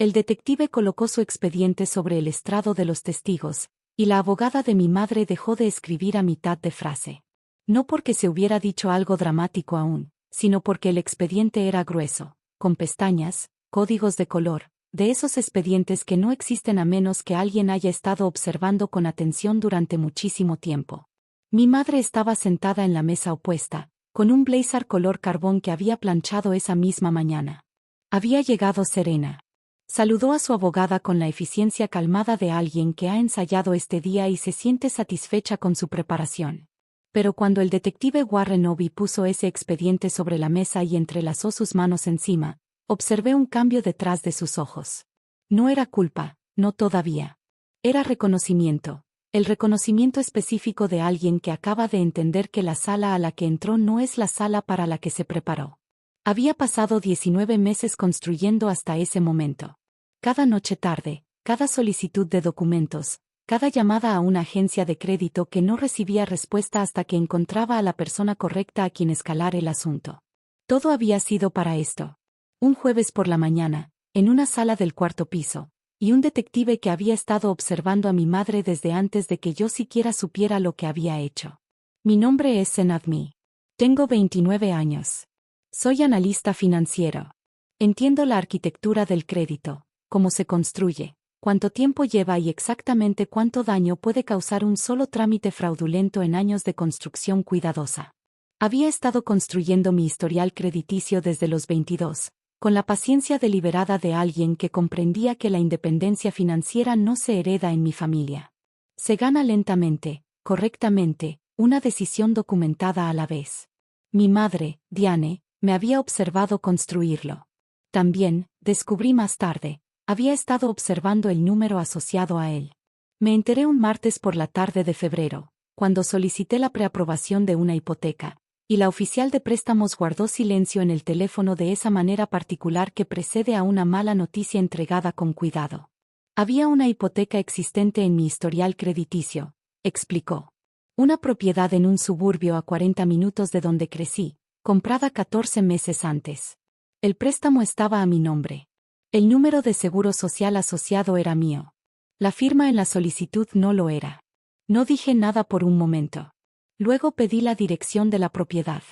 El detective colocó su expediente sobre el estrado de los testigos, y la abogada de mi madre dejó de escribir a mitad de frase. No porque se hubiera dicho algo dramático aún, sino porque el expediente era grueso, con pestañas, códigos de color, de esos expedientes que no existen a menos que alguien haya estado observando con atención durante muchísimo tiempo. Mi madre estaba sentada en la mesa opuesta, con un blazer color carbón que había planchado esa misma mañana. Había llegado serena. Saludó a su abogada con la eficiencia calmada de alguien que ha ensayado este día y se siente satisfecha con su preparación. Pero cuando el detective Warren Obi puso ese expediente sobre la mesa y entrelazó sus manos encima, observé un cambio detrás de sus ojos. No era culpa, no todavía. Era reconocimiento. El reconocimiento específico de alguien que acaba de entender que la sala a la que entró no es la sala para la que se preparó. Había pasado 19 meses construyendo hasta ese momento. Cada noche tarde, cada solicitud de documentos, cada llamada a una agencia de crédito que no recibía respuesta hasta que encontraba a la persona correcta a quien escalar el asunto. Todo había sido para esto. Un jueves por la mañana, en una sala del cuarto piso, y un detective que había estado observando a mi madre desde antes de que yo siquiera supiera lo que había hecho. Mi nombre es Senadmi. Tengo 29 años. Soy analista financiero. Entiendo la arquitectura del crédito, cómo se construye, cuánto tiempo lleva y exactamente cuánto daño puede causar un solo trámite fraudulento en años de construcción cuidadosa. Había estado construyendo mi historial crediticio desde los 22, con la paciencia deliberada de alguien que comprendía que la independencia financiera no se hereda en mi familia. Se gana lentamente, correctamente, una decisión documentada a la vez. Mi madre, Diane, me había observado construirlo. También, descubrí más tarde, había estado observando el número asociado a él. Me enteré un martes por la tarde de febrero, cuando solicité la preaprobación de una hipoteca, y la oficial de préstamos guardó silencio en el teléfono de esa manera particular que precede a una mala noticia entregada con cuidado. Había una hipoteca existente en mi historial crediticio, explicó. Una propiedad en un suburbio a 40 minutos de donde crecí, comprada 14 meses antes. El préstamo estaba a mi nombre. El número de seguro social asociado era mío. La firma en la solicitud no lo era. No dije nada por un momento. Luego pedí la dirección de la propiedad.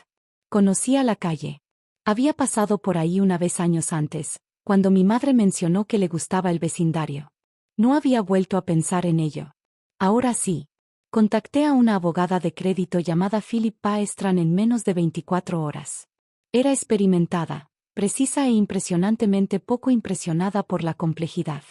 Conocía la calle. Había pasado por ahí una vez años antes, cuando mi madre mencionó que le gustaba el vecindario. No había vuelto a pensar en ello. Ahora sí. Contacté a una abogada de crédito llamada Philip Paestran en menos de 24 horas. Era experimentada, precisa e impresionantemente poco impresionada por la complejidad.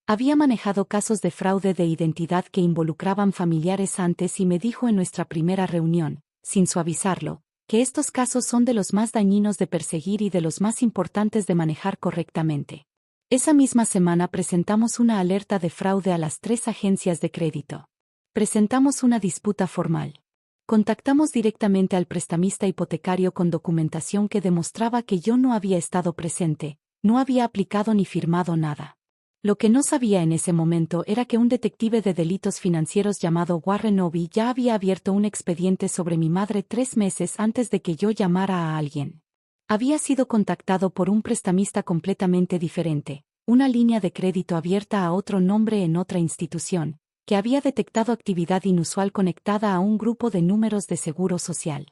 Había manejado casos de fraude de identidad que involucraban familiares antes y me dijo en nuestra primera reunión, sin suavizarlo, que estos casos son de los más dañinos de perseguir y de los más importantes de manejar correctamente. Esa misma semana presentamos una alerta de fraude a las 3 agencias de crédito. Presentamos una disputa formal. Contactamos directamente al prestamista hipotecario con documentación que demostraba que yo no había estado presente, no había aplicado ni firmado nada. Lo que no sabía en ese momento era que un detective de delitos financieros llamado Warren Obi ya había abierto un expediente sobre mi madre 3 meses antes de que yo llamara a alguien. Había sido contactado por un prestamista completamente diferente, una línea de crédito abierta a otro nombre en otra institución, que había detectado actividad inusual conectada a un grupo de números de seguro social.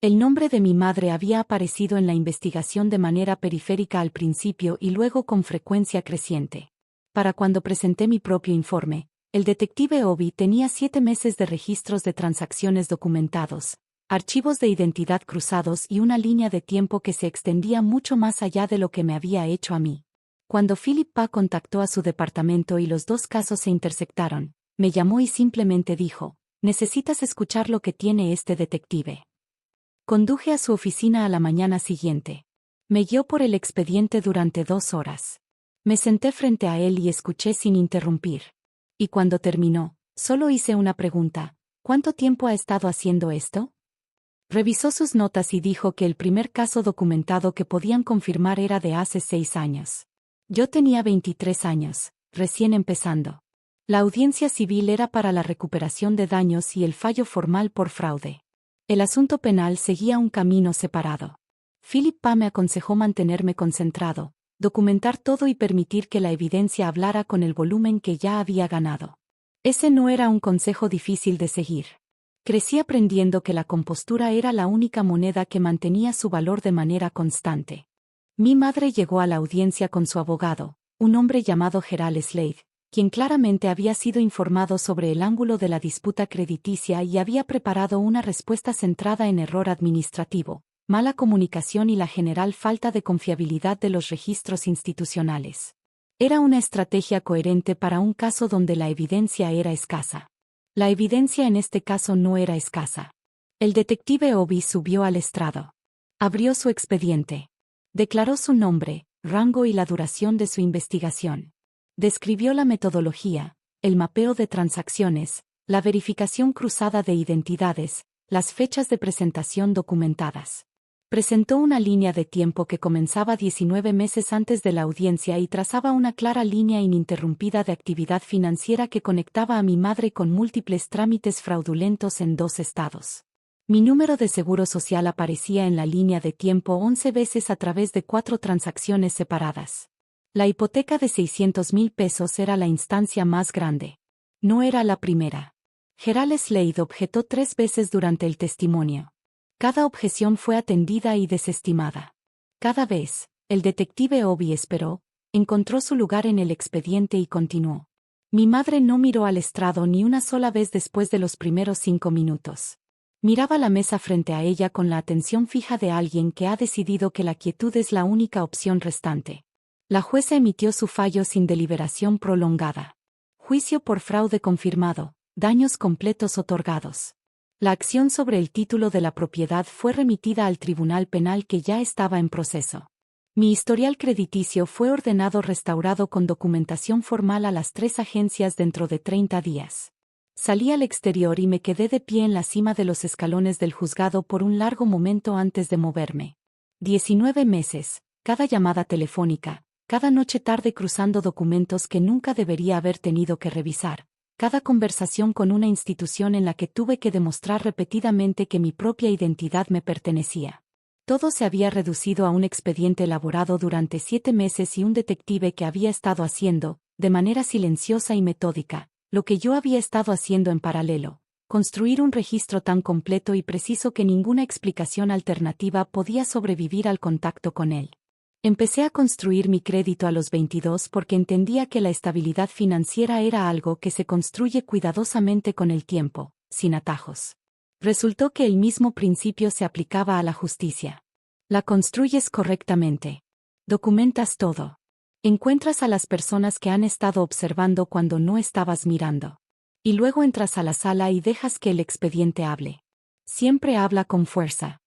El nombre de mi madre había aparecido en la investigación de manera periférica al principio y luego con frecuencia creciente. Para cuando presenté mi propio informe, el detective Obi tenía 7 meses de registros de transacciones documentados, archivos de identidad cruzados y una línea de tiempo que se extendía mucho más allá de lo que me había hecho a mí. Cuando Philip Pa contactó a su departamento y los 2 casos se intersectaron, me llamó y simplemente dijo, «Necesitas escuchar lo que tiene este detective». Conduje a su oficina a la mañana siguiente. Me guió por el expediente durante 2 horas. Me senté frente a él y escuché sin interrumpir. Y cuando terminó, solo hice una pregunta, ¿cuánto tiempo ha estado haciendo esto? Revisó sus notas y dijo que el primer caso documentado que podían confirmar era de hace 6 años. Yo tenía 23 años, recién empezando. La audiencia civil era para la recuperación de daños y el fallo formal por fraude. El asunto penal seguía un camino separado. Philip Pa me aconsejó mantenerme concentrado, documentar todo y permitir que la evidencia hablara con el volumen que ya había ganado. Ese no era un consejo difícil de seguir. Crecí aprendiendo que la compostura era la única moneda que mantenía su valor de manera constante. Mi madre llegó a la audiencia con su abogado, un hombre llamado Gerald Slade, quien claramente había sido informado sobre el ángulo de la disputa crediticia y había preparado una respuesta centrada en error administrativo, mala comunicación y la general falta de confiabilidad de los registros institucionales. Era una estrategia coherente para un caso donde la evidencia era escasa. La evidencia en este caso no era escasa. El detective Obi subió al estrado. Abrió su expediente. Declaró su nombre, rango y la duración de su investigación. Describió la metodología, el mapeo de transacciones, la verificación cruzada de identidades, las fechas de presentación documentadas. Presentó una línea de tiempo que comenzaba 19 meses antes de la audiencia y trazaba una clara línea ininterrumpida de actividad financiera que conectaba a mi madre con múltiples trámites fraudulentos en 2 estados. Mi número de seguro social aparecía en la línea de tiempo 11 veces a través de 4 transacciones separadas. La hipoteca de 600,000 pesos era la instancia más grande. No era la primera. Gerald Slade objetó 3 veces durante el testimonio. Cada objeción fue atendida y desestimada. Cada vez, el detective Obi esperó, encontró su lugar en el expediente y continuó. Mi madre no miró al estrado ni una sola vez después de los primeros 5 minutos. Miraba la mesa frente a ella con la atención fija de alguien que ha decidido que la quietud es la única opción restante. La jueza emitió su fallo sin deliberación prolongada. Juicio por fraude confirmado, daños completos otorgados. La acción sobre el título de la propiedad fue remitida al tribunal penal que ya estaba en proceso. Mi historial crediticio fue ordenado restaurado con documentación formal a las 3 agencias dentro de 30 días. Salí al exterior y me quedé de pie en la cima de los escalones del juzgado por un largo momento antes de moverme. 19 meses, cada llamada telefónica, cada noche tarde cruzando documentos que nunca debería haber tenido que revisar. Cada conversación con una institución en la que tuve que demostrar repetidamente que mi propia identidad me pertenecía. Todo se había reducido a un expediente elaborado durante 7 meses y un detective que había estado haciendo, de manera silenciosa y metódica, lo que yo había estado haciendo en paralelo, construir un registro tan completo y preciso que ninguna explicación alternativa podía sobrevivir al contacto con él. Empecé a construir mi crédito a los 22 porque entendía que la estabilidad financiera era algo que se construye cuidadosamente con el tiempo, sin atajos. Resultó que el mismo principio se aplicaba a la justicia. La construyes correctamente. Documentas todo. Encuentras a las personas que han estado observando cuando no estabas mirando. Y luego entras a la sala y dejas que el expediente hable. Siempre habla con fuerza.